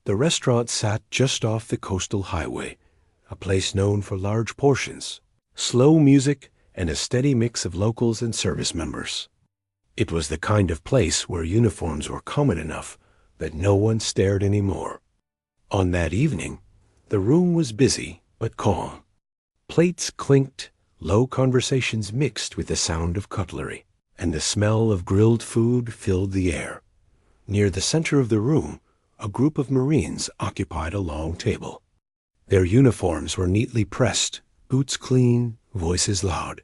The restaurant sat just off the coastal highway, a place known for large portions, slow music, and a steady mix of locals and service members. It was the kind of place where uniforms were common enough that no one stared anymore. On that evening, the room was busy but calm. Plates clinked, low conversations mixed with the sound of cutlery, and the smell of grilled food filled the air. Near the center of the room, a group of Marines occupied a long table. Their uniforms were neatly pressed, boots clean, voices loud.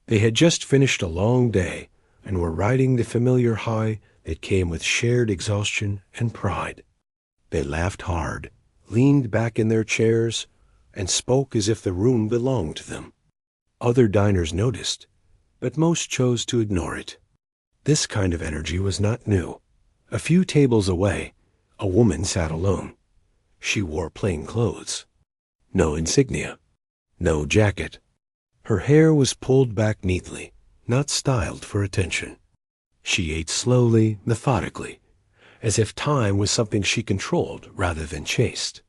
They had just finished a long day and were riding the familiar high that came with shared exhaustion and pride. They laughed hard, leaned back in their chairs, and spoke as if the room belonged to them. Other diners noticed, but most chose to ignore it. This kind of energy was not new. A few tables away, a woman sat alone. She wore plain clothes. No insignia. No jacket. Her hair was pulled back neatly, not styled for attention. She ate slowly, methodically, as if time was something she controlled rather than chased.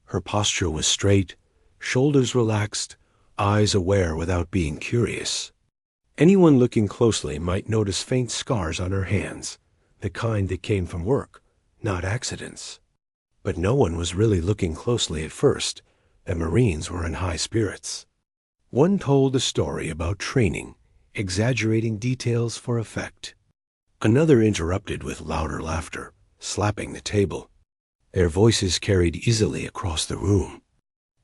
Her posture was straight, shoulders relaxed, eyes aware without being curious. Anyone looking closely might notice faint scars on her hands, the kind that came from work, not accidents. But no one was really looking closely at first. The Marines were in high spirits. One told a story about training, exaggerating details for effect. Another interrupted with louder laughter, slapping the table. Their voices carried easily across the room.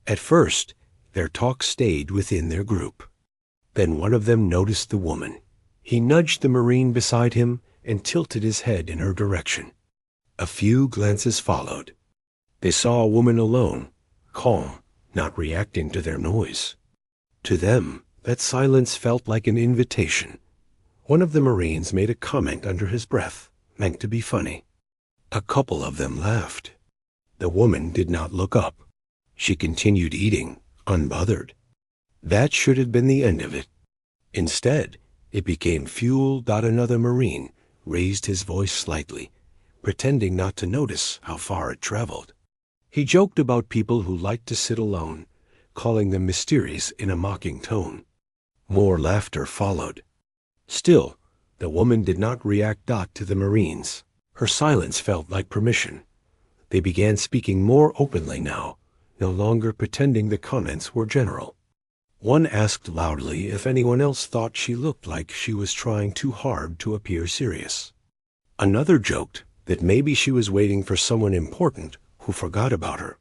At first, their talk stayed within their group. Then one of them noticed the woman. He nudged the Marine beside him and tilted his head in her direction. A few glances followed. They saw a woman alone, calm, not reacting to their noise. To them, that silence felt like an invitation. One of the Marines made a comment under his breath, meant to be funny. A couple of them laughed. The woman did not look up. She continued eating, unbothered. That should have been the end of it. Instead, it became fuel. Another Marine raised his voice slightly, pretending not to notice how far it traveled. He joked about people who liked to sit alone, calling them mysterious in a mocking tone. More laughter followed. Still, the woman did not react. To the Marines. Her silence felt like permission. They began speaking more openly now, no longer pretending the comments were general. One asked loudly if anyone else thought she looked like she was trying too hard to appear serious. Another joked that maybe she was waiting for someone important who forgot about her.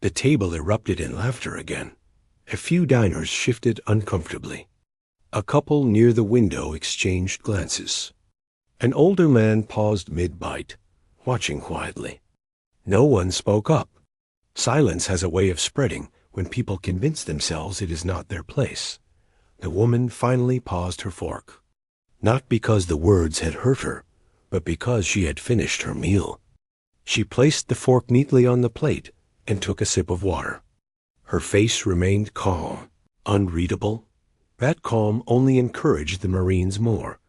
The table erupted in laughter again. A few diners shifted uncomfortably. A couple near the window exchanged glances. An older man paused mid-bite, watching quietly. No one spoke up. Silence has a way of spreading when people convince themselves it is not their place. The woman finally paused her fork. Not because the words had hurt her, but because she had finished her meal. She placed the fork neatly on the plate and took a sip of water. Her face remained calm, unreadable. That calm only encouraged the Marines more.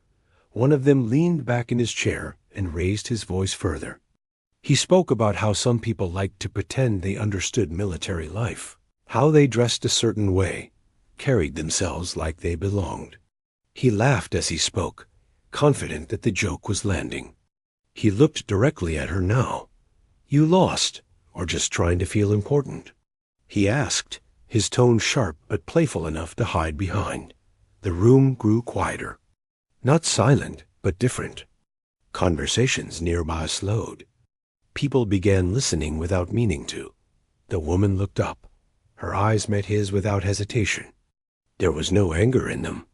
One of them leaned back in his chair and raised his voice further. He spoke about how some people liked to pretend they understood military life, how they dressed a certain way, carried themselves like they belonged. He laughed as he spoke, confident that the joke was landing. He looked directly at her now. "You lost, or just trying to feel important?" He asked, his tone sharp but playful enough to hide behind. The room grew quieter. Not silent, but different. Conversations nearby slowed. People began listening without meaning to. The woman looked up. Her eyes met his without hesitation. There was no anger in them.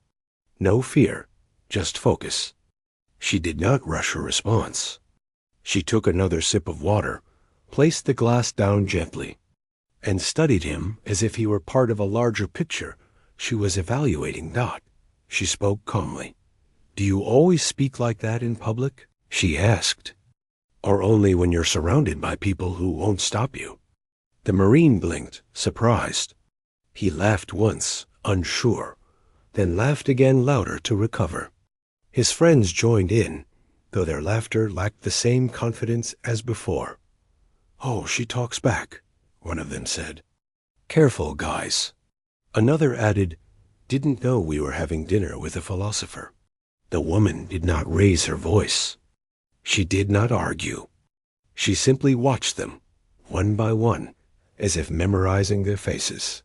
No fear, just focus. She did not rush her response. She took another sip of water, placed the glass down gently, and studied him as if he were part of a larger picture she was evaluating. She spoke calmly. "Do you always speak like that in public?" she asked. "Or only when you're surrounded by people who won't stop you?" The Marine blinked, surprised. He laughed once, unsure, then laughed again louder to recover. His friends joined in, though their laughter lacked the same confidence as before. "Oh, she talks back," one of them said. "Careful, guys." Another added, "Didn't know we were having dinner with a philosopher." The woman did not raise her voice. She did not argue. She simply watched them, one by one, as if memorizing their faces.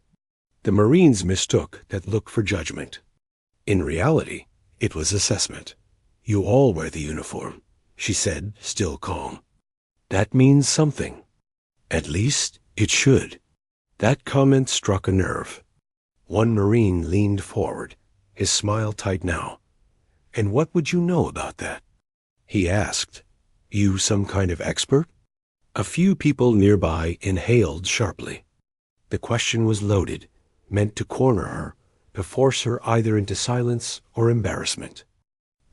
The Marines mistook that look for judgment. In reality, it was assessment. "You all wear the uniform," she said, still calm. "That means something. At least, it should." That comment struck a nerve. One Marine leaned forward, his smile tight now. "And what would you know about that?" he asked. "You some kind of expert?" A few people nearby inhaled sharply. The question was loaded, meant to corner her, to force her either into silence or embarrassment.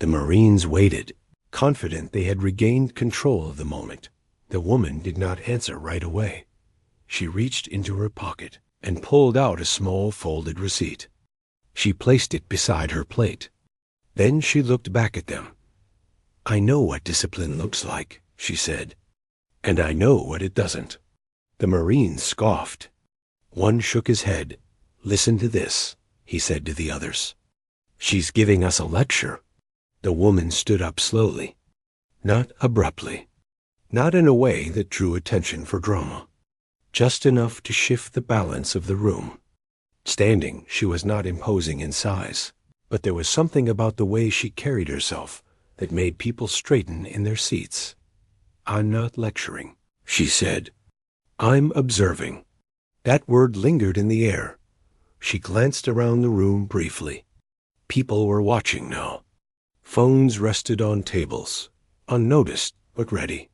The Marines waited, confident they had regained control of the moment. The woman did not answer right away. She reached into her pocket and pulled out a small folded receipt. She placed it beside her plate. Then she looked back at them. "I know what discipline looks like," she said. "And I know what it doesn't." The Marines scoffed. One shook his head. "Listen to this," he said to the others. "She's giving us a lecture." The woman stood up slowly. Not abruptly. Not in a way that drew attention for drama. Just enough to shift the balance of the room. Standing, she was not imposing in size, but there was something about the way she carried herself that made people straighten in their seats. "I'm not lecturing," she said. "I'm observing." That word lingered in the air. She glanced around the room briefly. People were watching now. Phones rested on tables, unnoticed but ready.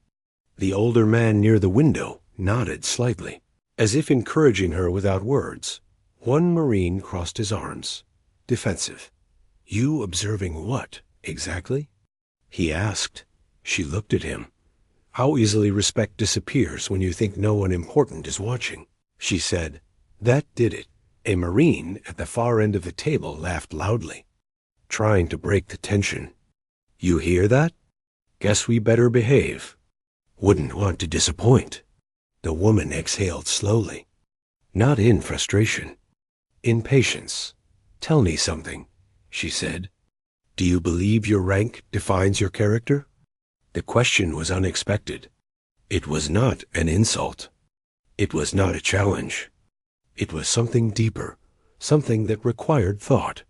The older man near the window nodded slightly, as if encouraging her without words. One Marine crossed his arms, defensive. "You observing what, exactly?" he asked. She looked at him. "How easily respect disappears when you think no one important is watching," she said. That did it. A Marine at the far end of the table laughed loudly, trying to break the tension. "You hear that? Guess we better behave." "Wouldn't want to disappoint." The woman exhaled slowly, not in frustration, in patience. "Tell me something," she said. "Do you believe your rank defines your character?" The question was unexpected. It was not an insult. It was not a challenge. It was something deeper, something that required thought.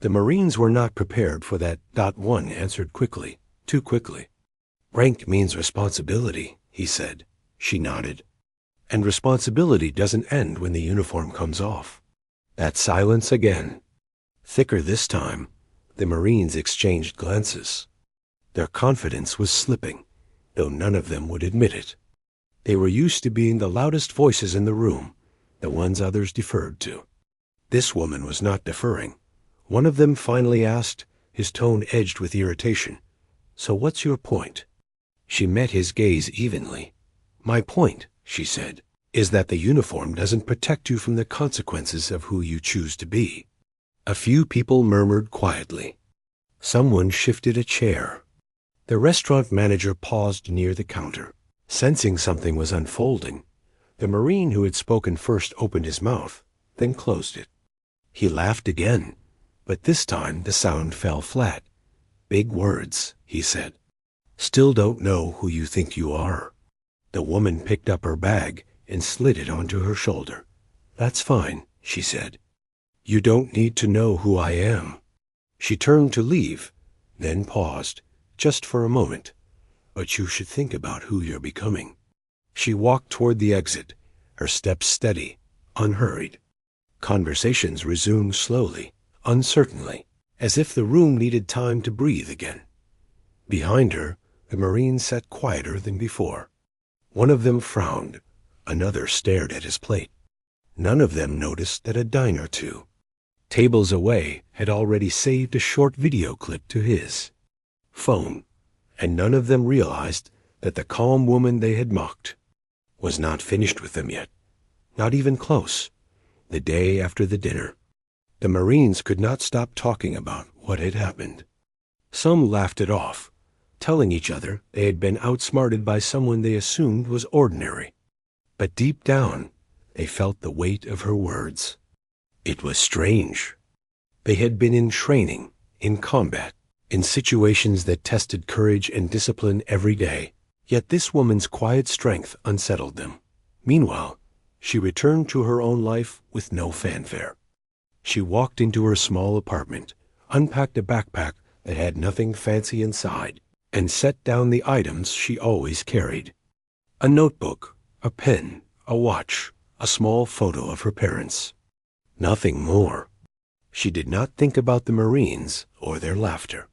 The Marines were not prepared for that. One answered quickly, too quickly. "Rank means responsibility," he said. She nodded. "And responsibility doesn't end when the uniform comes off." That silence again. Thicker this time. The Marines exchanged glances. Their confidence was slipping, though none of them would admit it. They were used to being the loudest voices in the room, the ones others deferred to. This woman was not deferring. One of them finally asked, his tone edged with irritation, "So what's your point?" She met his gaze evenly. "My point," she said, "is that the uniform doesn't protect you from the consequences of who you choose to be." A few people murmured quietly. Someone shifted a chair. The restaurant manager paused near the counter. Sensing something was unfolding, the Marine who had spoken first opened his mouth, then closed it. He laughed again, but this time the sound fell flat. "Big words," he said. "Still don't know who you think you are." The woman picked up her bag and slid it onto her shoulder. "That's fine," she said. "You don't need to know who I am." She turned to leave, then paused, just for a moment. "But you should think about who you're becoming." She walked toward the exit, her steps steady, unhurried. Conversations resumed slowly, uncertainly, as if the room needed time to breathe again. Behind her, the Marine sat quieter than before. One of them frowned, another stared at his plate. None of them noticed that a dime or two, tables away, had already saved a short video clip to his phone, and none of them realized that the calm woman they had mocked was not finished with them yet, not even close. The day after the dinner, the Marines could not stop talking about what had happened. Some laughed it off, telling each other they had been outsmarted by someone they assumed was ordinary. But deep down, they felt the weight of her words. It was strange. They had been in training, in combat, in situations that tested courage and discipline every day. Yet this woman's quiet strength unsettled them. Meanwhile, she returned to her own life with no fanfare. She walked into her small apartment, unpacked a backpack that had nothing fancy inside, and set down the items she always carried. A notebook, a pen, a watch, a small photo of her parents. Nothing more. She did not think about the Marines or their laughter.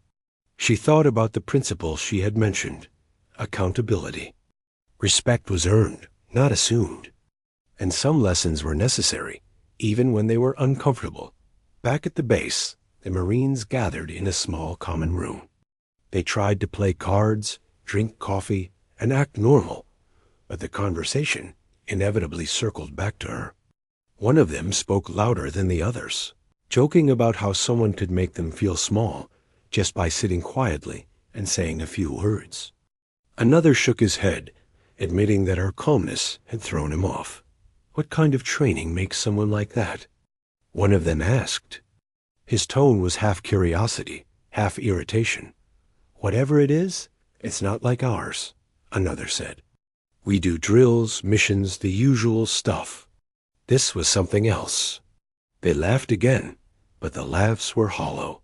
She thought about the principle she had mentioned: accountability. Respect was earned, not assumed. And some lessons were necessary, even when they were uncomfortable. Back at the base, the Marines gathered in a small common room. They tried to play cards, drink coffee, and act normal, but the conversation inevitably circled back to her. One of them spoke louder than the others, joking about how someone could make them feel small just by sitting quietly and saying a few words. Another shook his head, admitting that her calmness had thrown him off. What kind of training makes someone like that? One of them asked. His tone was half curiosity, half irritation. Whatever it is, it's not like ours, another said. We do drills, missions, the usual stuff. This was something else. They laughed again, but the laughs were hollow.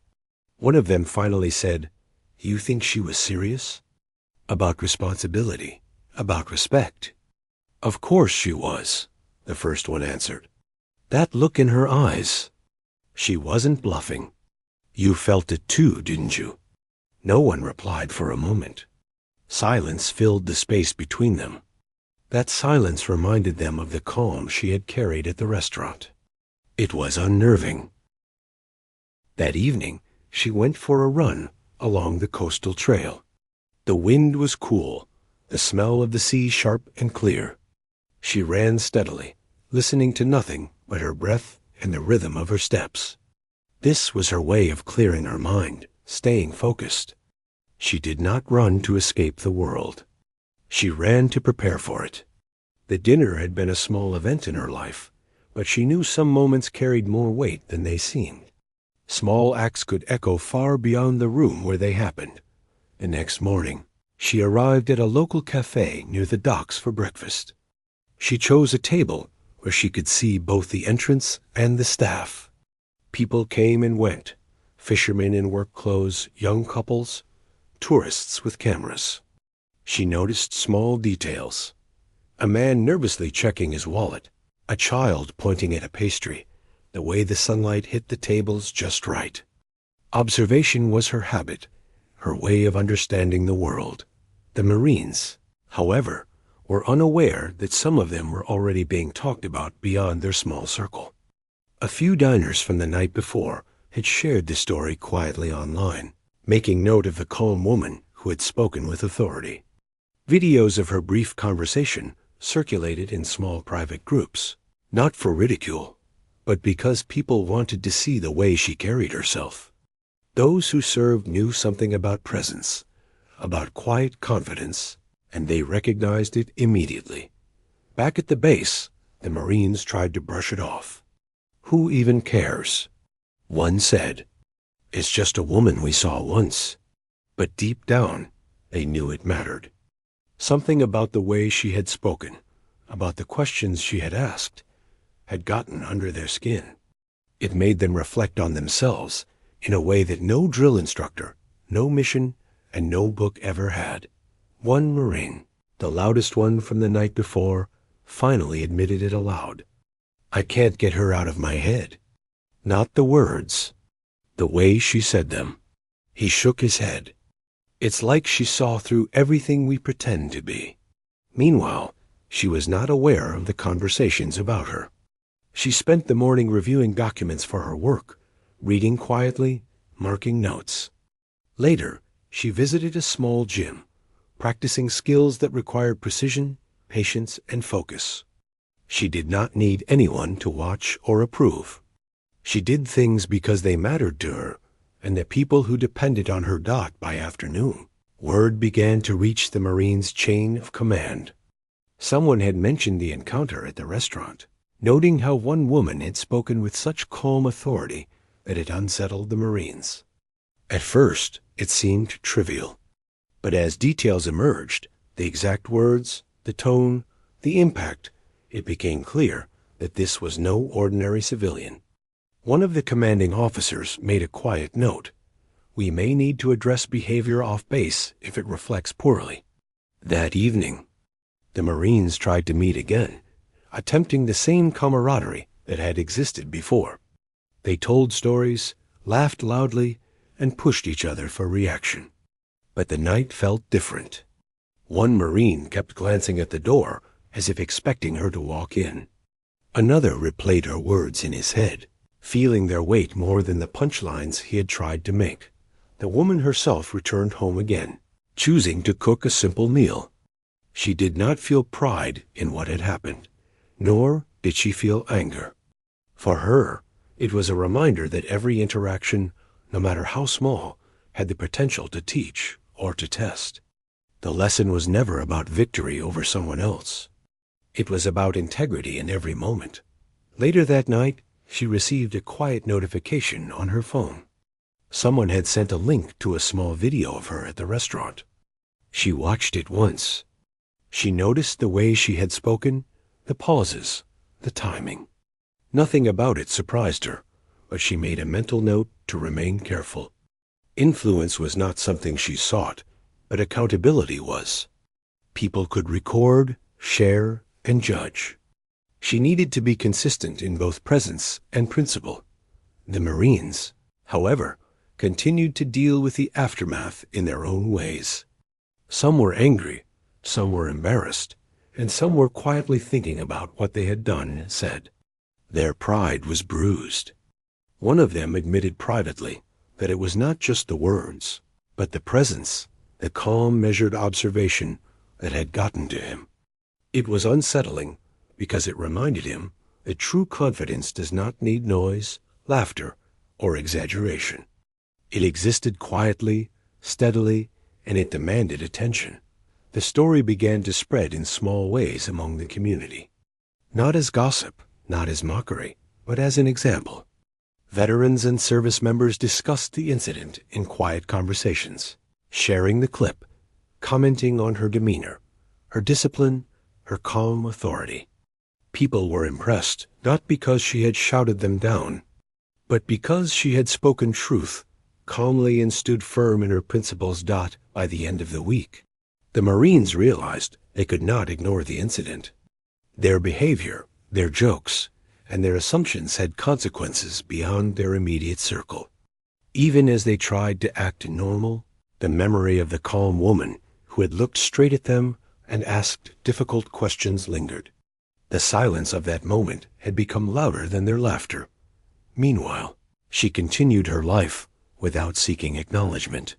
One of them finally said, "You think she was serious? About responsibility, about respect?" "Of course she was," the first one answered. "That look in her eyes." She wasn't bluffing. "You felt it too, didn't you?" No one replied for a moment. Silence filled the space between them. That silence reminded them of the calm she had carried at the restaurant. It was unnerving. That evening, she went for a run along the coastal trail. The wind was cool, the smell of the sea sharp and clear. She ran steadily, listening to nothing but her breath and the rhythm of her steps. This was her way of clearing her mind, staying focused. She did not run to escape the world. She ran to prepare for it. The dinner had been a small event in her life, but she knew some moments carried more weight than they seemed. Small acts could echo far beyond the room where they happened. The next morning, she arrived at a local cafe near the docks for breakfast. She chose a table where she could see both the entrance and the staff. People came and went, fishermen in work clothes, young couples, tourists with cameras. She noticed small details. A man nervously checking his wallet, a child pointing at a pastry, the way the sunlight hit the tables just right. Observation was her habit, her way of understanding the world. The Marines, however, were unaware that some of them were already being talked about beyond their small circle. A few diners from the night before had shared the story quietly online, making note of the calm woman who had spoken with authority. Videos of her brief conversation circulated in small private groups, not for ridicule, but because people wanted to see the way she carried herself. Those who served knew something about presence, about quiet confidence, and they recognized it immediately. Back at the base, the Marines tried to brush it off. Who even cares? One said, "It's just a woman we saw once." But deep down, they knew it mattered. Something about the way she had spoken, about the questions she had asked, had gotten under their skin. It made them reflect on themselves in a way that no drill instructor, no mission, and no book ever had. One Marine, the loudest one from the night before, finally admitted it aloud. "I can't get her out of my head." Not the words, the way she said them. He shook his head. "It's like she saw through everything we pretend to be." Meanwhile, she was not aware of the conversations about her. She spent the morning reviewing documents for her work, reading quietly, marking notes. Later, she visited a small gym, practicing skills that required precision, patience, and focus. She did not need anyone to watch or approve. She did things because they mattered to her and the people who depended on her dot by afternoon. Word began to reach the Marines' chain of command. Someone had mentioned the encounter at the restaurant, noting how one woman had spoken with such calm authority that it unsettled the Marines. At first, it seemed trivial, but as details emerged, the exact words, the tone, the impact, it became clear that this was no ordinary civilian. One of the commanding officers made a quiet note. We may need to address behavior off base if it reflects poorly. That evening, the Marines tried to meet again, attempting the same camaraderie that had existed before. They told stories, laughed loudly, and pushed each other for reaction. But the night felt different. One Marine kept glancing at the door as if expecting her to walk in. Another replayed her words in his head, feeling their weight more than the punchlines he had tried to make. The woman herself returned home again, choosing to cook a simple meal. She did not feel pride in what had happened, nor did she feel anger. For her, it was a reminder that every interaction, no matter how small, had the potential to teach or to test. The lesson was never about victory over someone else. It was about integrity in every moment. Later that night, she received a quiet notification on her phone. Someone had sent a link to a small video of her at the restaurant. She watched it once. She noticed the way she had spoken, the pauses, the timing. Nothing about it surprised her, but she made a mental note to remain careful. Influence was not something she sought, but accountability was. People could record, share, and judge. She needed to be consistent in both presence and principle. The Marines, however, continued to deal with the aftermath in their own ways. Some were angry, some were embarrassed, and some were quietly thinking about what they had done and said. Their pride was bruised. One of them admitted privately that it was not just the words, but the presence, the calm, measured observation that had gotten to him. It was unsettling because it reminded him that true confidence does not need noise, laughter, or exaggeration. It existed quietly, steadily, and it demanded attention. The story began to spread in small ways among the community. Not as gossip, not as mockery, but as an example. Veterans and service members discussed the incident in quiet conversations, sharing the clip, commenting on her demeanor, her discipline, her calm authority. People were impressed, not because she had shouted them down, but because she had spoken truth, calmly and stood firm in her principles. By the end of the week, the Marines realized they could not ignore the incident. Their behavior, their jokes, and their assumptions had consequences beyond their immediate circle. Even as they tried to act normal, the memory of the calm woman who had looked straight at them and asked difficult questions lingered. The silence of that moment had become louder than their laughter. Meanwhile, she continued her life without seeking acknowledgement.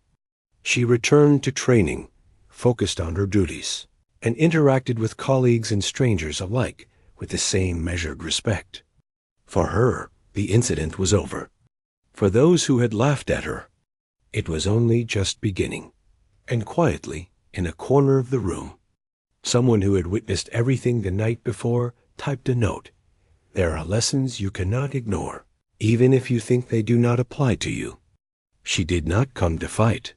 She returned to training, focused on her duties, and interacted with colleagues and strangers alike with the same measured respect. For her, the incident was over. For those who had laughed at her, it was only just beginning. And quietly, in a corner of the room, someone who had witnessed everything the night before typed a note. There are lessons you cannot ignore, even if you think they do not apply to you. She did not come to fight.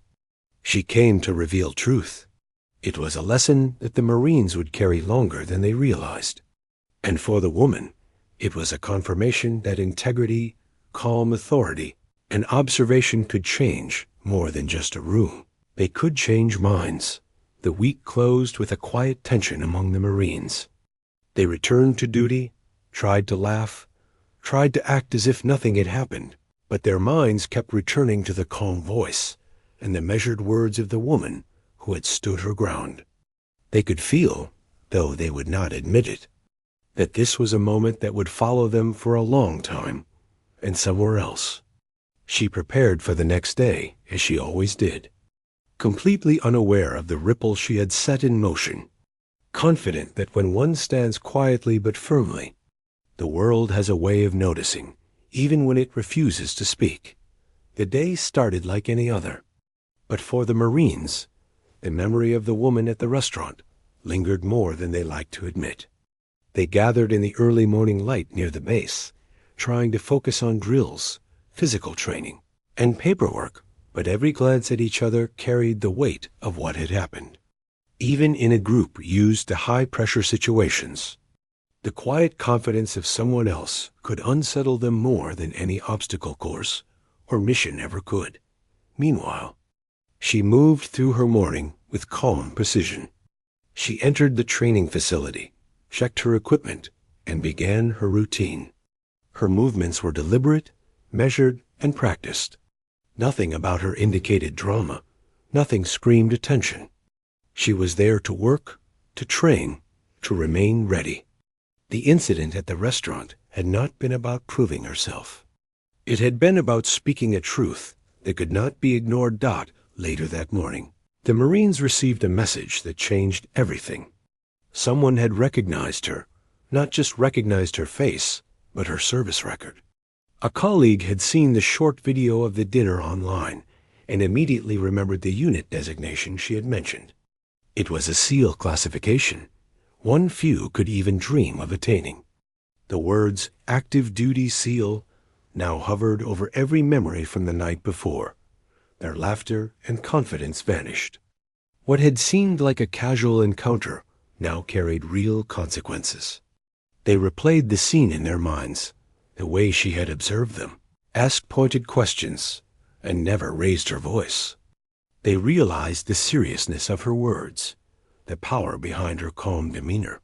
She came to reveal truth. It was a lesson that the Marines would carry longer than they realized. And for the woman, it was a confirmation that integrity, calm authority, and observation could change more than just a room. They could change minds. The week closed with a quiet tension among the Marines. They returned to duty, tried to laugh, tried to act as if nothing had happened, but their minds kept returning to the calm voice and the measured words of the woman who had stood her ground. They could feel, though they would not admit it, that this was a moment that would follow them for a long time, and somewhere else. She prepared for the next day, as she always did, completely unaware of the ripple she had set in motion, confident that when one stands quietly but firmly, the world has a way of noticing, even when it refuses to speak. The day started like any other, but for the Marines, The memory of the woman at the restaurant lingered more than they liked to admit. They gathered in the early morning light near the base, trying to focus on drills, physical training, and paperwork, but every glance at each other carried the weight of what had happened. Even in a group used to high-pressure situations, the quiet confidence of someone else could unsettle them more than any obstacle course or mission ever could. Meanwhile, she moved through her morning with calm precision. She entered the training facility, checked her equipment, and began her routine. Her movements were deliberate, measured, and practiced. Nothing about her indicated drama. Nothing screamed attention. She was there to work, to train, to remain ready. The incident at the restaurant had not been about proving herself. It had been about speaking a truth that could not be ignored. Later that morning, the Marines received a message that changed everything. Someone had recognized her, not just recognized her face, but her service record. A colleague had seen the short video of the dinner online and immediately remembered the unit designation she had mentioned. It was a SEAL classification, one few could even dream of attaining. The words "active duty SEAL" now hovered over every memory from the night before. Their laughter and confidence vanished. What had seemed like a casual encounter now carried real consequences. They replayed the scene in their minds, the way she had observed them, asked pointed questions, and never raised her voice. They realized the seriousness of her words, the power behind her calm demeanor.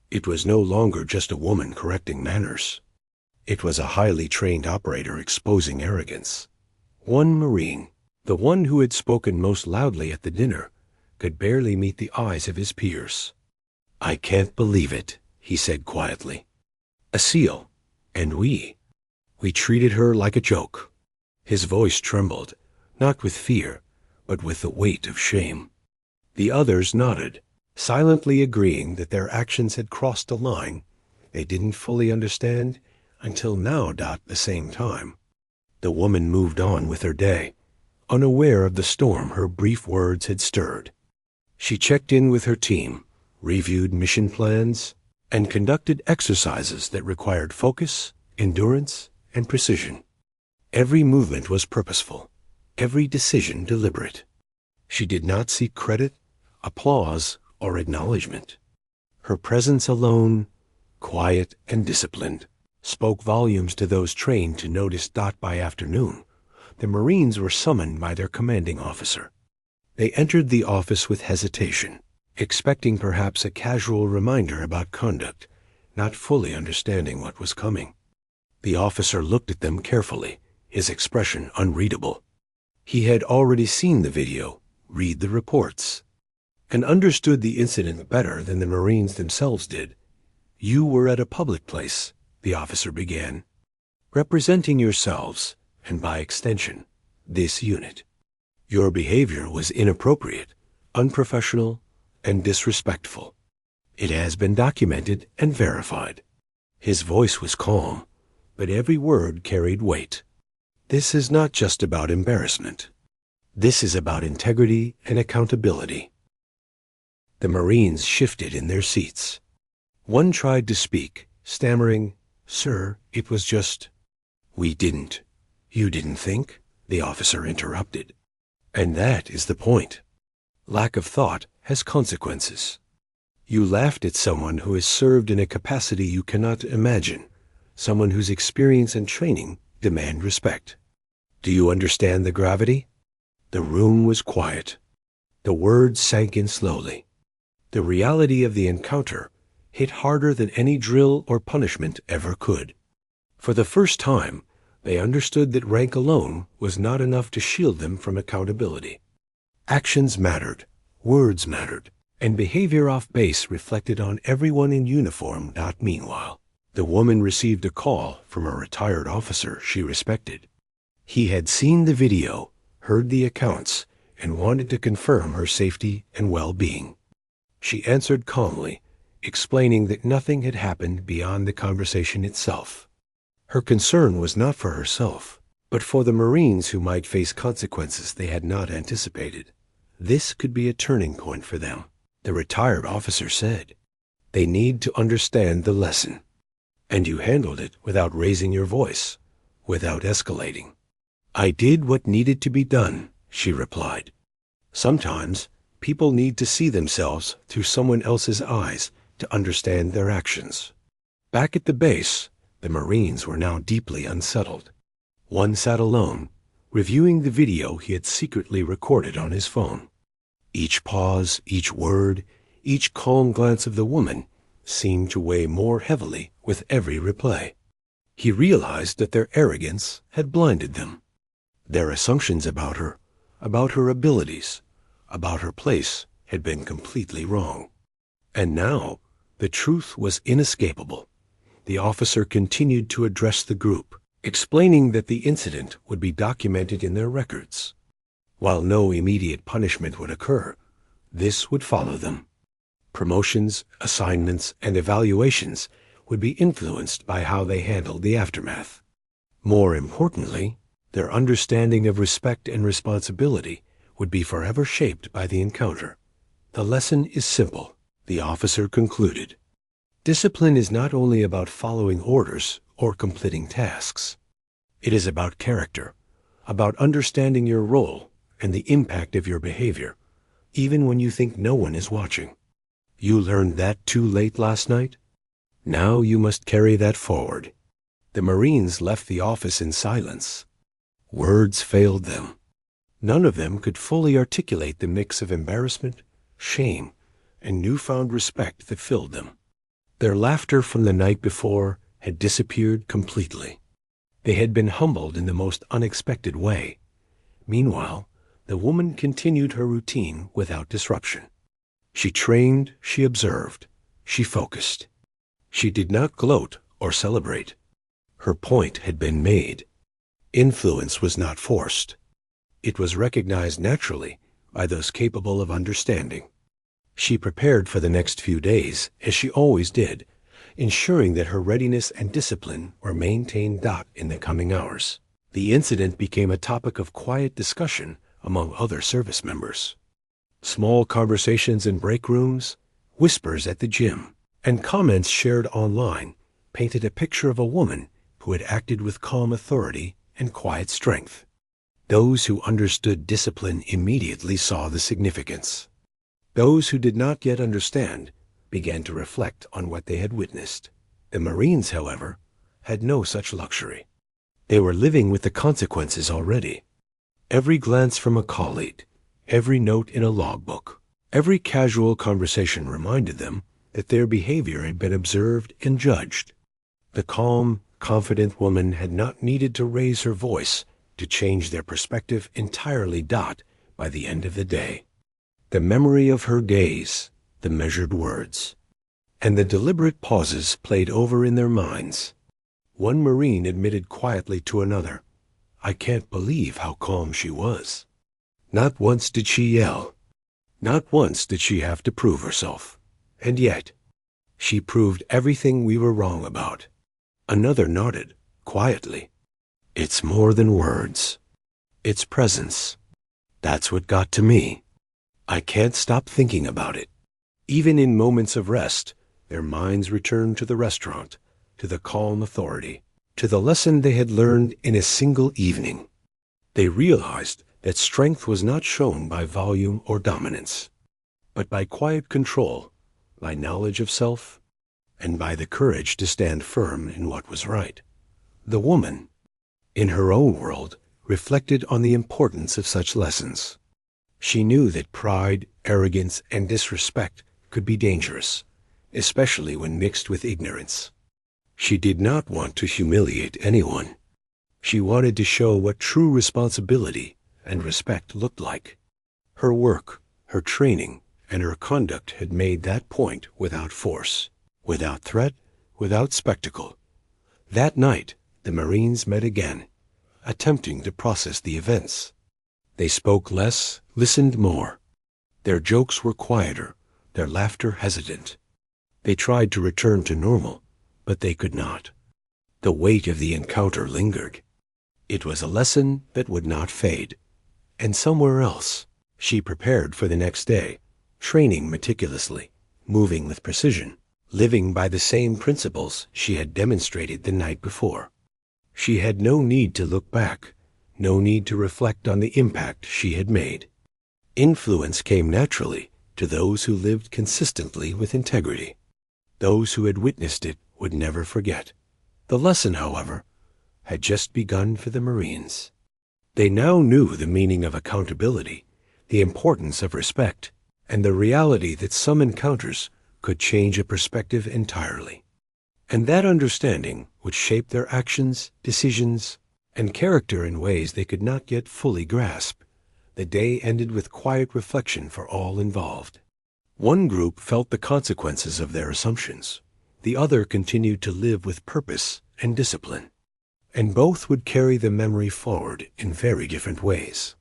It was no longer just a woman correcting manners. It was a highly trained operator exposing arrogance. One Marine, the one who had spoken most loudly at the dinner, could barely meet the eyes of his peers. "I can't believe it," he said quietly. "A SEAL, and we treated her like a joke." His voice trembled, not with fear, but with the weight of shame. The others nodded, silently agreeing that their actions had crossed a line they didn't fully understand until now. At the same time, the woman moved on with her day, unaware of the storm her brief words had stirred. She checked in with her team, reviewed mission plans, and conducted exercises that required focus, endurance, and precision. Every movement was purposeful, every decision deliberate. She did not seek credit, applause, or acknowledgement. Her presence alone, quiet and disciplined, spoke volumes to those trained to notice. By afternoon, the Marines were summoned by their commanding officer. They entered the office with hesitation, expecting perhaps a casual reminder about conduct, not fully understanding what was coming. The officer looked at them carefully, his expression unreadable. He had already seen the video, read the reports, and understood the incident better than the Marines themselves did. "You were at a public place," the officer began, "representing yourselves, and by extension, this unit. Your behavior was inappropriate, unprofessional, and disrespectful. It has been documented and verified." His voice was calm, but every word carried weight. "This is not just about embarrassment. This is about integrity and accountability." The Marines shifted in their seats. One tried to speak, stammering, "Sir, it was just—" "We didn't. You didn't think?" the officer interrupted. "And that is the point. Lack of thought has consequences. You laughed at someone who has served in a capacity you cannot imagine, someone whose experience and training demand respect. Do you understand the gravity?" The room was quiet. The words sank in slowly. The reality of the encounter hit harder than any drill or punishment ever could. For the first time, they understood that rank alone was not enough to shield them from accountability. Actions mattered, words mattered, and behavior off base reflected on everyone in uniform. Meanwhile, the woman received a call from a retired officer she respected. He had seen the video, heard the accounts, and wanted to confirm her safety and well-being. She answered calmly, explaining that nothing had happened beyond the conversation itself. Her concern was not for herself, but for the Marines who might face consequences they had not anticipated. This could be a turning point for them. The retired officer said, "They need to understand the lesson." And you handled it without raising your voice, without escalating. "I did what needed to be done," she replied. Sometimes people need to see themselves through someone else's eyes to understand their actions. Back at the base, the Marines were now deeply unsettled. One sat alone, reviewing the video he had secretly recorded on his phone. Each pause, each word, each calm glance of the woman seemed to weigh more heavily with every replay. He realized that their arrogance had blinded them. Their assumptions about her abilities, about her place, had been completely wrong. And now, the truth was inescapable. The officer continued to address the group, explaining that the incident would be documented in their records. While no immediate punishment would occur, this would follow them. Promotions, assignments, and evaluations would be influenced by how they handled the aftermath. More importantly, their understanding of respect and responsibility would be forever shaped by the encounter. The lesson is simple, the officer concluded. Discipline is not only about following orders or completing tasks. It is about character, about understanding your role and the impact of your behavior, even when you think no one is watching. You learned that too late last night? Now you must carry that forward. The Marines left the office in silence. Words failed them. None of them could fully articulate the mix of embarrassment, shame, and newfound respect that filled them. Their laughter from the night before had disappeared completely. They had been humbled in the most unexpected way. Meanwhile, the woman continued her routine without disruption. She trained, she observed, she focused. She did not gloat or celebrate. Her point had been made. Influence was not forced. It was recognized naturally by those capable of understanding. She prepared for the next few days, as she always did, ensuring that her readiness and discipline were maintained in the coming hours. The incident became a topic of quiet discussion among other service members. Small conversations in break rooms, whispers at the gym, and comments shared online painted a picture of a woman who had acted with calm authority and quiet strength. Those who understood discipline immediately saw the significance. Those who did not yet understand began to reflect on what they had witnessed. The Marines, however, had no such luxury. They were living with the consequences already. Every glance from a colleague, every note in a logbook, every casual conversation reminded them that their behavior had been observed and judged. The calm, confident woman had not needed to raise her voice to change their perspective entirely. By the end of the day, the memory of her gaze, the measured words, and the deliberate pauses played over in their minds. One Marine admitted quietly to another, "I can't believe how calm she was." Not once did she yell. Not once did she have to prove herself. And yet, she proved everything we were wrong about. Another nodded, quietly. "It's more than words. It's presence. That's what got to me. I can't stop thinking about it." Even in moments of rest, their minds returned to the restaurant, to the calm authority, to the lesson they had learned in a single evening. They realized that strength was not shown by volume or dominance, but by quiet control, by knowledge of self, and by the courage to stand firm in what was right. The woman, in her own world, reflected on the importance of such lessons. She knew that pride, arrogance, and disrespect could be dangerous, especially when mixed with ignorance. She did not want to humiliate anyone. She wanted to show what true responsibility and respect looked like. Her work, her training, and her conduct had made that point without force, without threat, without spectacle. That night, the Marines met again, attempting to process the events. They spoke less, listened more. Their jokes were quieter, their laughter hesitant. They tried to return to normal, but they could not. The weight of the encounter lingered. It was a lesson that would not fade. And somewhere else, She prepared for the next day, training meticulously, moving with precision, living by the same principles she had demonstrated the night before. She had no need to look back, no need to reflect on the impact she had made. Influence came naturally to those who lived consistently with integrity. Those who had witnessed it would never forget. The lesson, however, had just begun for the Marines. They now knew the meaning of accountability, the importance of respect, and the reality that some encounters could change a perspective entirely. And that understanding would shape their actions, decisions, and character in ways they could not yet fully grasp. The day ended with quiet reflection for all involved. One group felt the consequences of their assumptions. The other continued to live with purpose and discipline. And both would carry the memory forward in very different ways.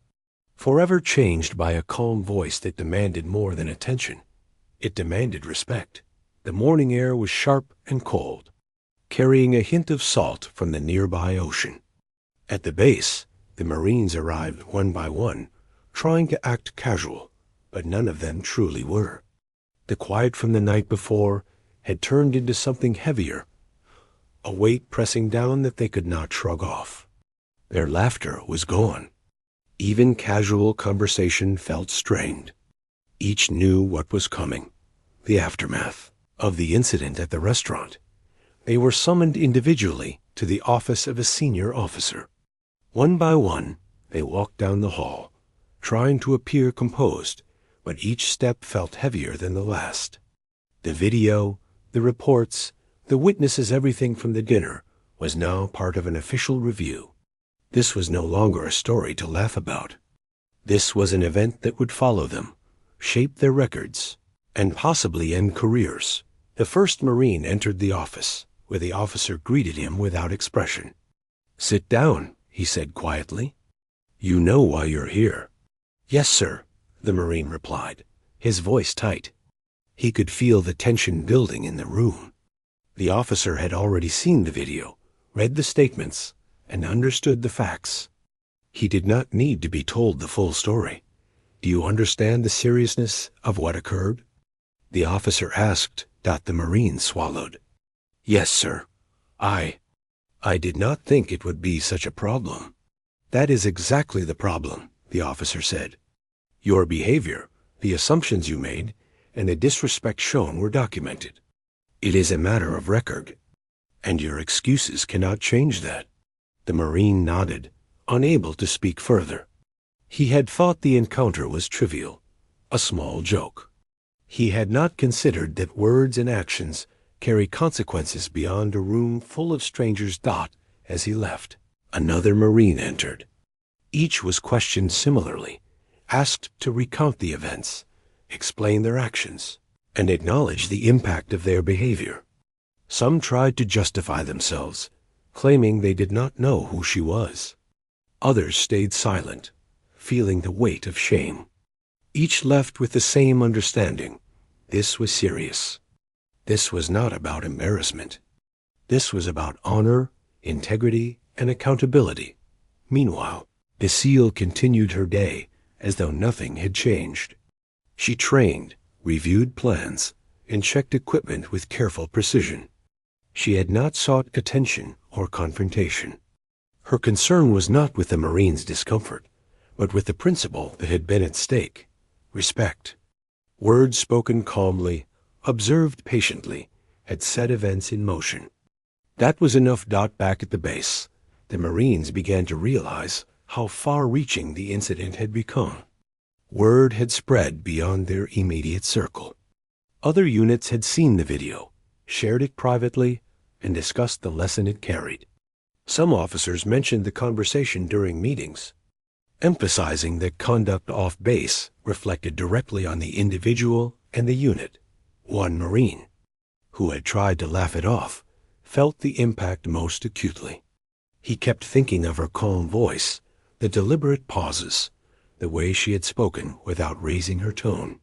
Forever changed by a calm voice that demanded more than attention. It demanded respect. The morning air was sharp and cold, carrying a hint of salt from the nearby ocean. At the base, the Marines arrived one by one, trying to act casual, but none of them truly were. The quiet from the night before had turned into something heavier, a weight pressing down that they could not shrug off. Their laughter was gone. Even casual conversation felt strained. Each knew what was coming, the aftermath of the incident at the restaurant. They were summoned individually to the office of a senior officer. One by one, they walked down the hall, trying to appear composed, but each step felt heavier than the last. The video, the reports, the witnesses, everything from the dinner was now part of an official review. This was no longer a story to laugh about. This was an event that would follow them, shape their records, and possibly end careers. The first Marine entered the office, where the officer greeted him without expression. "Sit down," he said quietly. "You know why you're here." "Yes, sir," the Marine replied, his voice tight. He could feel the tension building in the room. The officer had already seen the video, read the statements, and understood the facts. He did not need to be told the full story. "Do you understand the seriousness of what occurred?" The officer asked. The Marine swallowed. "Yes, sir. I did not think it would be such a problem." "That is exactly the problem," the officer said. "Your behavior, the assumptions you made, and the disrespect shown were documented. It is a matter of record, and your excuses cannot change that." The Marine nodded, unable to speak further. He had thought the encounter was trivial, a small joke. He had not considered that words and actions carry consequences beyond a room full of strangers. As he left, another Marine entered. Each was questioned similarly, asked to recount the events, explain their actions, and acknowledge the impact of their behavior. Some tried to justify themselves, claiming they did not know who she was. Others stayed silent, feeling the weight of shame. Each left with the same understanding. This was serious. This was not about embarrassment. This was about honor, integrity, and accountability. Meanwhile, the SEAL continued her day as though nothing had changed. She trained, reviewed plans, and checked equipment with careful precision. She had not sought attention or confrontation. Her concern was not with the Marine's discomfort, but with the principle that had been at stake: respect. Words spoken calmly, observed patiently, had set events in motion. That was enough. Back at the base, the Marines began to realize how far-reaching the incident had become. Word had spread beyond their immediate circle. Other units had seen the video, shared it privately, and discussed the lesson it carried. Some officers mentioned the conversation during meetings, emphasizing that conduct off base reflected directly on the individual and the unit. One Marine, who had tried to laugh it off, felt the impact most acutely. He kept thinking of her calm voice, the deliberate pauses, the way she had spoken without raising her tone.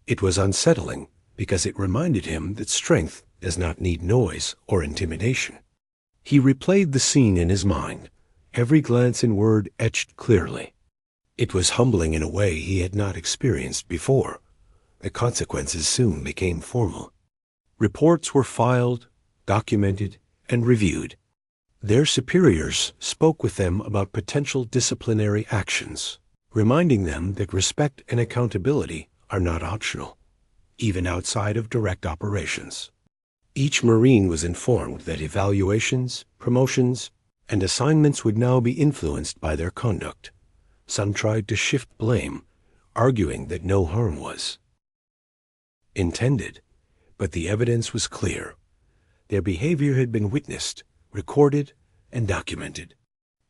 It was unsettling because it reminded him that strength does not need noise or intimidation. He replayed the scene in his mind, every glance and word etched clearly. It was humbling in a way he had not experienced before. The consequences soon became formal. Reports were filed, documented, and reviewed. Their superiors spoke with them about potential disciplinary actions, reminding them that respect and accountability are not optional, even outside of direct operations. Each Marine was informed that evaluations, promotions, and assignments would now be influenced by their conduct. Some tried to shift blame, arguing that no harm was intended, but the evidence was clear. Their behavior had been witnessed, recorded, and documented.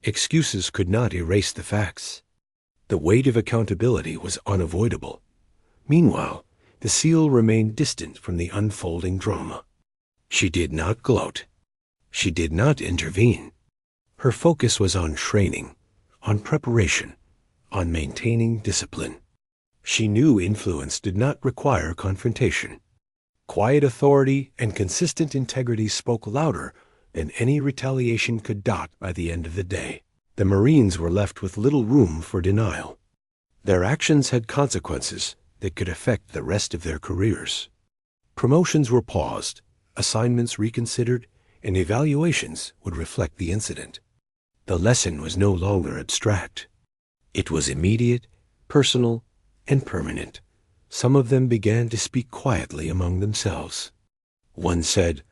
Excuses could not erase the facts. The weight of accountability was unavoidable. Meanwhile, the SEAL remained distant from the unfolding drama. She did not gloat. She did not intervene. Her focus was on training, on preparation, on maintaining discipline. She knew influence did not require confrontation. Quiet authority and consistent integrity spoke louder than any retaliation could dot by the end of the day. The Marines were left with little room for denial. Their actions had consequences that could affect the rest of their careers. Promotions were paused, assignments reconsidered, and evaluations would reflect the incident. The lesson was no longer abstract. It was immediate, personal, and permanent. Some of them began to speak quietly among themselves. One said,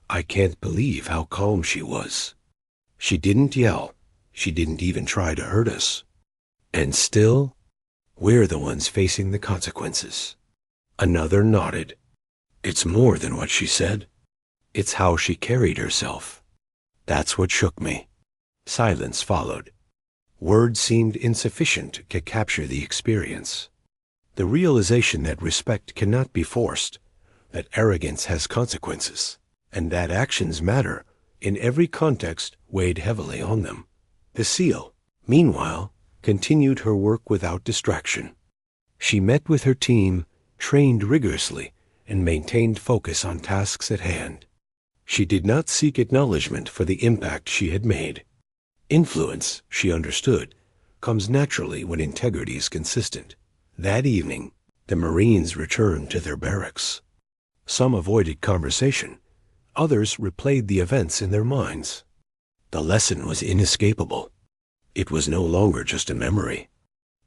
"I can't believe how calm she was. She didn't yell. She didn't even try to hurt us. And still, we're the ones facing the consequences." Another nodded. "It's more than what she said. It's how she carried herself. That's what shook me." Silence followed. Words seemed insufficient to capture the experience. The realization that respect cannot be forced, that arrogance has consequences, and that actions matter in every context weighed heavily on them. The SEAL, meanwhile, continued her work without distraction. She met with her team, trained rigorously, and maintained focus on tasks at hand. She did not seek acknowledgement for the impact she had made. Influence, she understood, comes naturally when integrity is consistent. That evening, the Marines returned to their barracks. Some avoided conversation. Others replayed the events in their minds. The lesson was inescapable. It was no longer just a memory.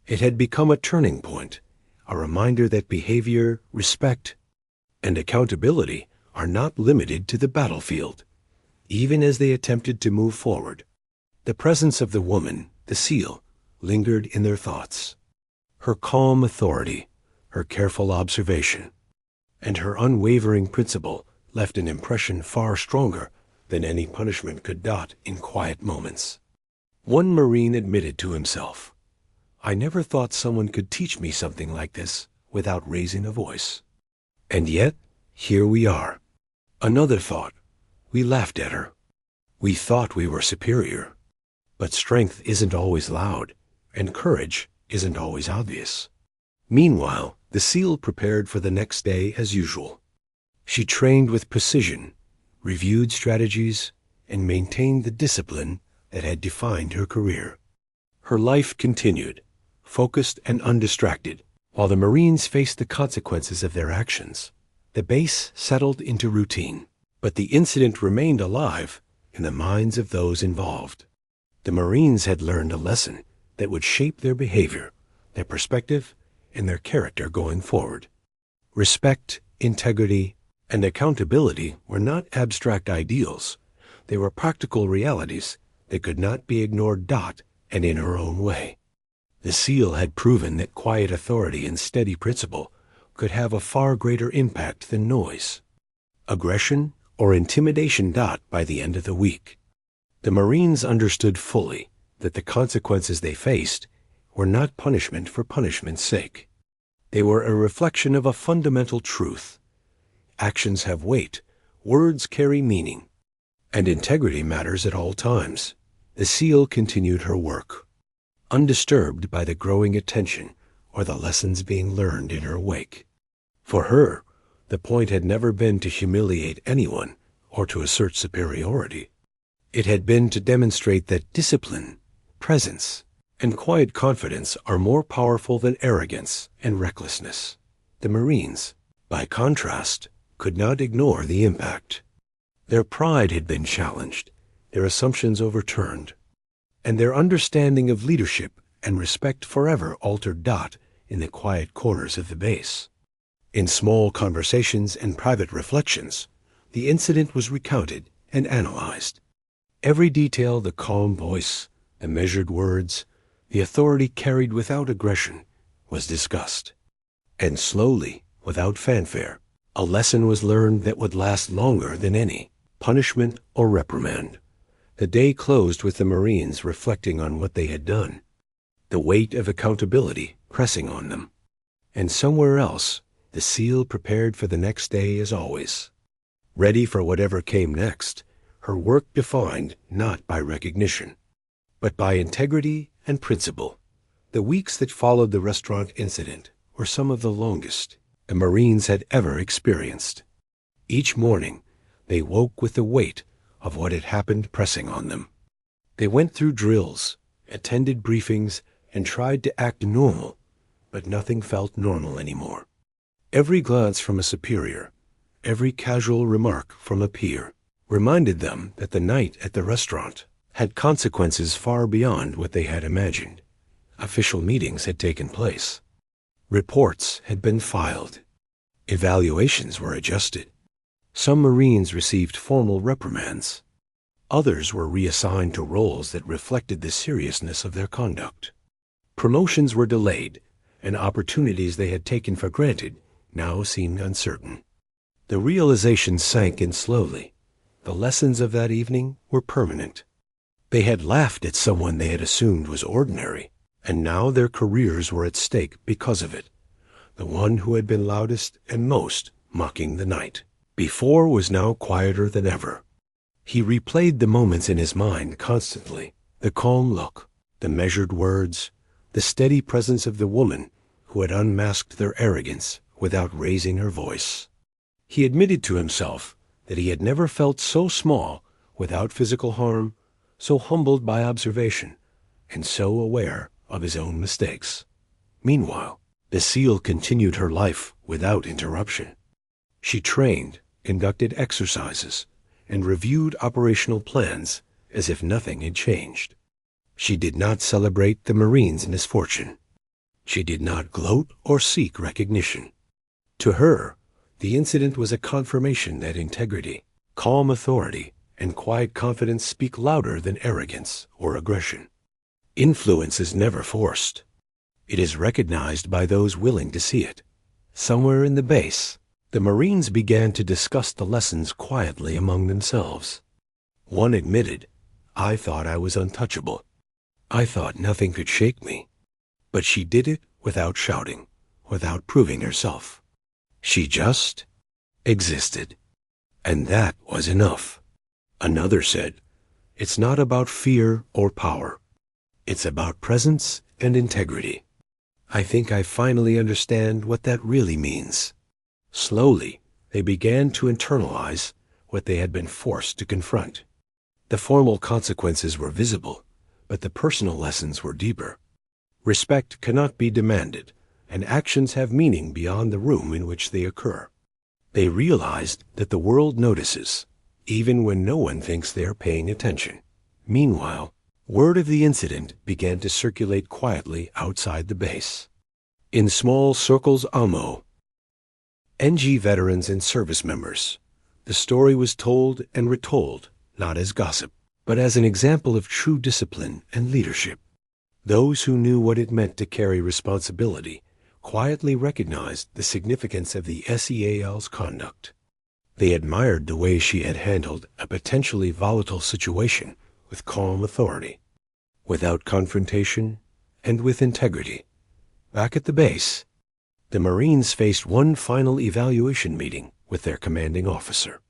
It had become a turning point, a reminder that behavior, respect, and accountability are not limited to the battlefield. Even as they attempted to move forward, the presence of the woman, the SEAL, lingered in their thoughts. Her calm authority, her careful observation, and her unwavering principle left an impression far stronger than any punishment could dot in quiet moments. One Marine admitted to himself, "I never thought someone could teach me something like this without raising a voice. And yet, here we are." Another thought, "We laughed at her. We thought we were superior." But strength isn't always loud, and courage isn't always obvious. Meanwhile, the SEAL prepared for the next day as usual. She trained with precision, reviewed strategies, and maintained the discipline that had defined her career. Her life continued, focused and undistracted, while the Marines faced the consequences of their actions. The base settled into routine, but the incident remained alive in the minds of those involved. The Marines had learned a lesson that would shape their behavior, their perspective, and their character going forward. Respect, integrity, and accountability were not abstract ideals. They were practical realities that could not be ignored and in her own way. The SEAL had proven that quiet authority and steady principle could have a far greater impact than noise, aggression, or intimidation by the end of the week. The Marines understood fully that the consequences they faced were not punishment for punishment's sake. They were a reflection of a fundamental truth. Actions have weight, words carry meaning, and integrity matters at all times. The SEAL continued her work, undisturbed by the growing attention or the lessons being learned in her wake. For her, the point had never been to humiliate anyone or to assert superiority. It had been to demonstrate that discipline, presence, And quiet confidence are more powerful than arrogance and recklessness. The Marines, by contrast, could not ignore the impact. Their pride had been challenged, their assumptions overturned, and their understanding of leadership and respect forever altered in the quiet corners of the base. In small conversations and private reflections, the incident was recounted and analyzed. Every detail, the calm voice, the measured words, the authority carried without aggression, was discussed. And slowly, without fanfare, a lesson was learned that would last longer than any punishment or reprimand. The day closed with the Marines reflecting on what they had done, the weight of accountability pressing on them. And somewhere else, the SEAL prepared for the next day as always. Ready for whatever came next, her work defined not by recognition, but by integrity and principle. The weeks that followed the restaurant incident were some of the longest the Marines had ever experienced. Each morning, they woke with the weight of what had happened pressing on them. They went through drills, attended briefings, and tried to act normal, but nothing felt normal anymore. Every glance from a superior, every casual remark from a peer, reminded them that the night at the restaurant had consequences far beyond what they had imagined. Official meetings had taken place. Reports had been filed. Evaluations were adjusted. Some Marines received formal reprimands. Others were reassigned to roles that reflected the seriousness of their conduct. Promotions were delayed, and opportunities they had taken for granted now seemed uncertain. The realization sank in slowly. The lessons of that evening were permanent. They had laughed at someone they had assumed was ordinary, and now their careers were at stake because of it. The one who had been loudest and most mocking the night before was now quieter than ever. He replayed the moments in his mind constantly, the calm look, the measured words, the steady presence of the woman who had unmasked their arrogance without raising her voice. He admitted to himself that he had never felt so small without physical harm, so humbled by observation, and so aware of his own mistakes. Meanwhile, the SEAL continued her life without interruption. She trained, conducted exercises, and reviewed operational plans as if nothing had changed. She did not celebrate the Marines' misfortune. She did not gloat or seek recognition. To her, the incident was a confirmation that integrity, calm authority, and quiet confidence speak louder than arrogance or aggression. Influence is never forced. It is recognized by those willing to see it. Somewhere in the base, the Marines began to discuss the lessons quietly among themselves. One admitted, "I thought I was untouchable. I thought nothing could shake me." But she did it without shouting, without proving herself. She just existed. And that was enough. Another said, "It's not about fear or power. It's about presence and integrity. I think I finally understand what that really means." Slowly, they began to internalize what they had been forced to confront. The formal consequences were visible, but the personal lessons were deeper. Respect cannot be demanded, and actions have meaning beyond the room in which they occur. They realized that the world notices, even when no one thinks they are paying attention. Meanwhile, word of the incident began to circulate quietly outside the base. In small circles NG veterans and service members, the story was told and retold, not as gossip, but as an example of true discipline and leadership. Those who knew what it meant to carry responsibility quietly recognized the significance of the SEAL's conduct. They admired the way she had handled a potentially volatile situation with calm authority, without confrontation, and with integrity. Back at the base, the Marines faced one final evaluation meeting with their commanding officer.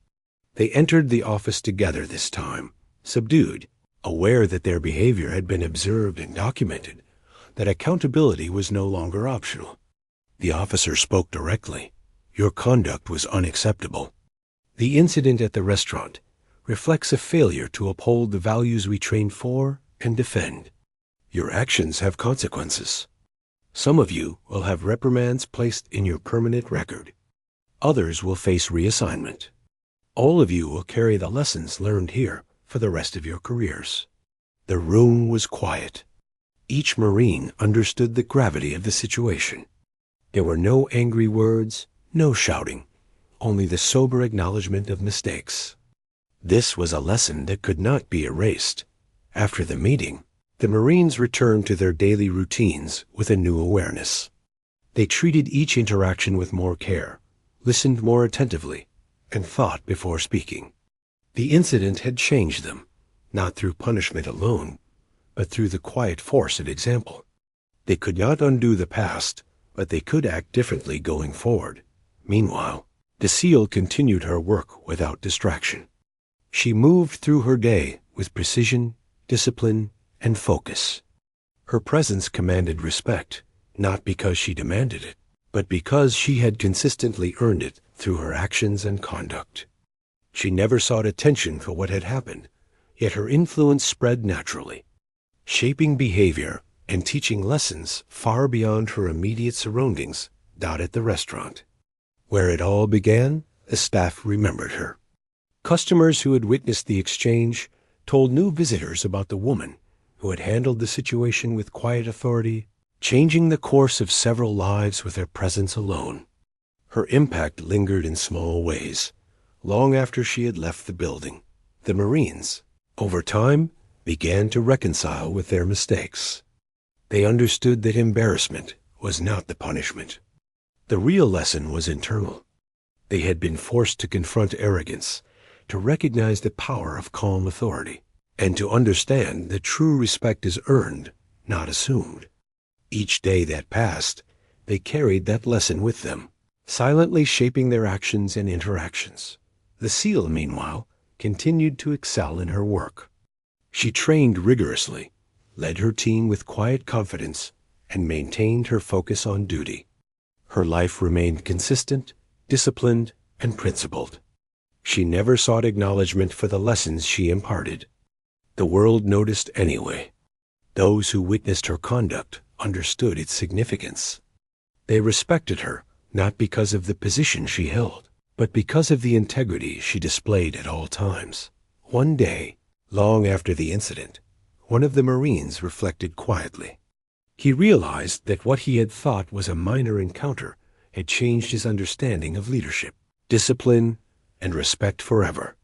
They entered the office together this time, subdued, aware that their behavior had been observed and documented, that accountability was no longer optional. The officer spoke directly. "Your conduct was unacceptable. The incident at the restaurant reflects a failure to uphold the values we train for and defend. Your actions have consequences. Some of you will have reprimands placed in your permanent record. Others will face reassignment. All of you will carry the lessons learned here for the rest of your careers. The room was quiet. Each Marine understood the gravity of the situation. There were no angry words, no shouting, only the sober acknowledgement of mistakes. This was a lesson that could not be erased. After the meeting, the Marines returned to their daily routines with a new awareness. They treated each interaction with more care, listened more attentively, and thought before speaking. The incident had changed them, not through punishment alone, but through the quiet force of example. They could not undo the past, but they could act differently going forward. Meanwhile, the SEAL continued her work without distraction. She moved through her day with precision, discipline, and focus. Her presence commanded respect, not because she demanded it, but because she had consistently earned it through her actions and conduct. She never sought attention for what had happened, yet her influence spread naturally, shaping behavior and teaching lessons far beyond her immediate surroundings. At the restaurant, where it all began, the staff remembered her. Customers who had witnessed the exchange told new visitors about the woman who had handled the situation with quiet authority, changing the course of several lives with her presence alone. Her impact lingered in small ways, long after she had left the building. The Marines, over time, began to reconcile with their mistakes. They understood that embarrassment was not the punishment. The real lesson was internal. They had been forced to confront arrogance, to recognize the power of calm authority, and to understand that true respect is earned, not assumed. Each day that passed, they carried that lesson with them, silently shaping their actions and interactions. The SEAL, meanwhile, continued to excel in her work. She trained rigorously, led her team with quiet confidence, and maintained her focus on duty. Her life remained consistent, disciplined, and principled. She never sought acknowledgement for the lessons she imparted. The world noticed anyway. Those who witnessed her conduct understood its significance. They respected her, not because of the position she held, but because of the integrity she displayed at all times. One day, long after the incident, one of the Marines reflected quietly. He realized that what he had thought was a minor encounter had changed his understanding of leadership, discipline, and respect forever.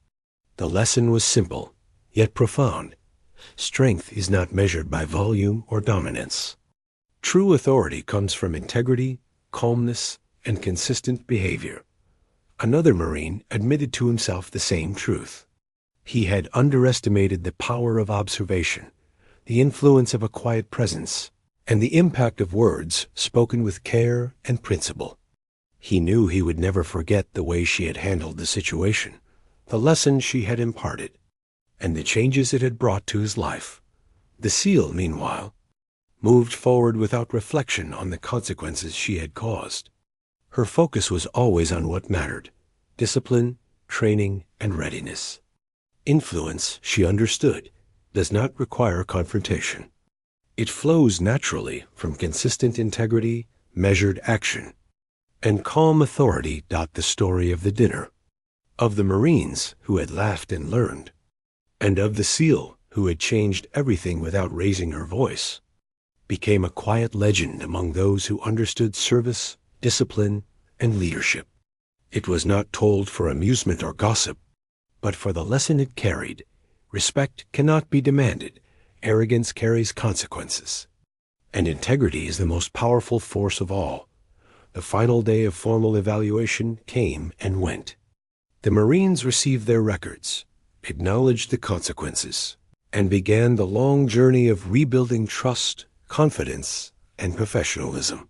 The lesson was simple, yet profound. Strength is not measured by volume or dominance. True authority comes from integrity, calmness, and consistent behavior. Another Marine admitted to himself the same truth. He had underestimated the power of observation, the influence of a quiet presence, and the impact of words spoken with care and principle. He knew he would never forget the way she had handled the situation, the lessons she had imparted, and the changes it had brought to his life. The SEAL, meanwhile, moved forward without reflection on the consequences she had caused. Her focus was always on what mattered: discipline, training, and readiness. Influence, she understood, does not require confrontation. It flows naturally from consistent integrity, measured action, and calm authority. The story of the dinner, of the Marines who had laughed and learned, and of the SEAL who had changed everything without raising her voice, became a quiet legend among those who understood service, discipline, and leadership. It was not told for amusement or gossip, but for the lesson it carried. Respect cannot be demanded. Arrogance carries consequences. And integrity is the most powerful force of all. The final day of formal evaluation came and went. The Marines received their records, acknowledged the consequences, and began the long journey of rebuilding trust, confidence, and professionalism.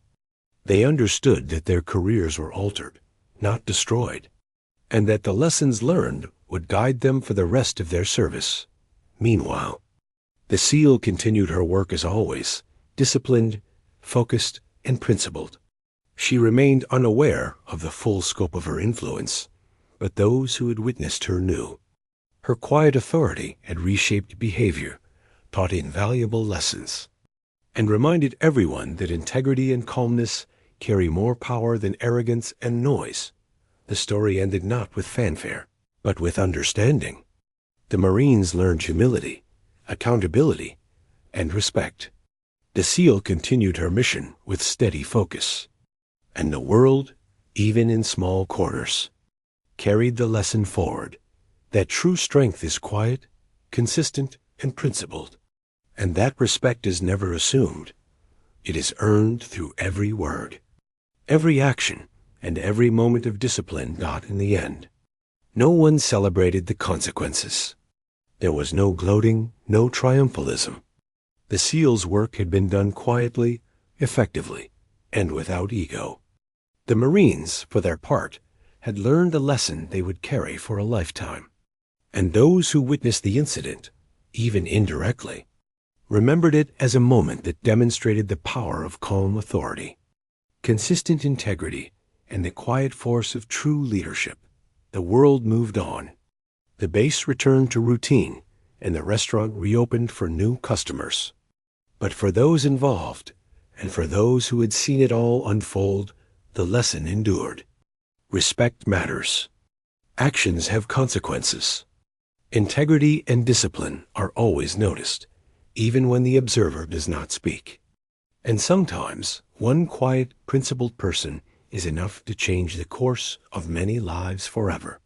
They understood that their careers were altered, not destroyed, and that the lessons learned would guide them for the rest of their service. Meanwhile, the SEAL continued her work as always, disciplined, focused, and principled. She remained unaware of the full scope of her influence, but those who had witnessed her knew. Her quiet authority had reshaped behavior, taught invaluable lessons, and reminded everyone that integrity and calmness carry more power than arrogance and noise. The story ended not with fanfare, but with understanding. The Marines learned humility, accountability, and respect. The SEAL continued her mission with steady focus. And the world, even in small corners, carried the lesson forward that true strength is quiet, consistent, and principled, and that respect is never assumed. It is earned through every word, every action, and every moment of discipline got in the end. No one celebrated the consequences. There was no gloating, no triumphalism. The SEAL's work had been done quietly, effectively, and without ego. The Marines, for their part, had learned a lesson they would carry for a lifetime. And those who witnessed the incident, even indirectly, remembered it as a moment that demonstrated the power of calm authority, consistent integrity, and the quiet force of true leadership. The world moved on. The base returned to routine, and the restaurant reopened for new customers. But for those involved, and for those who had seen it all unfold, the lesson endured. Respect matters. Actions have consequences. Integrity and discipline are always noticed, even when the observer does not speak. And sometimes, one quiet, principled person is enough to change the course of many lives forever.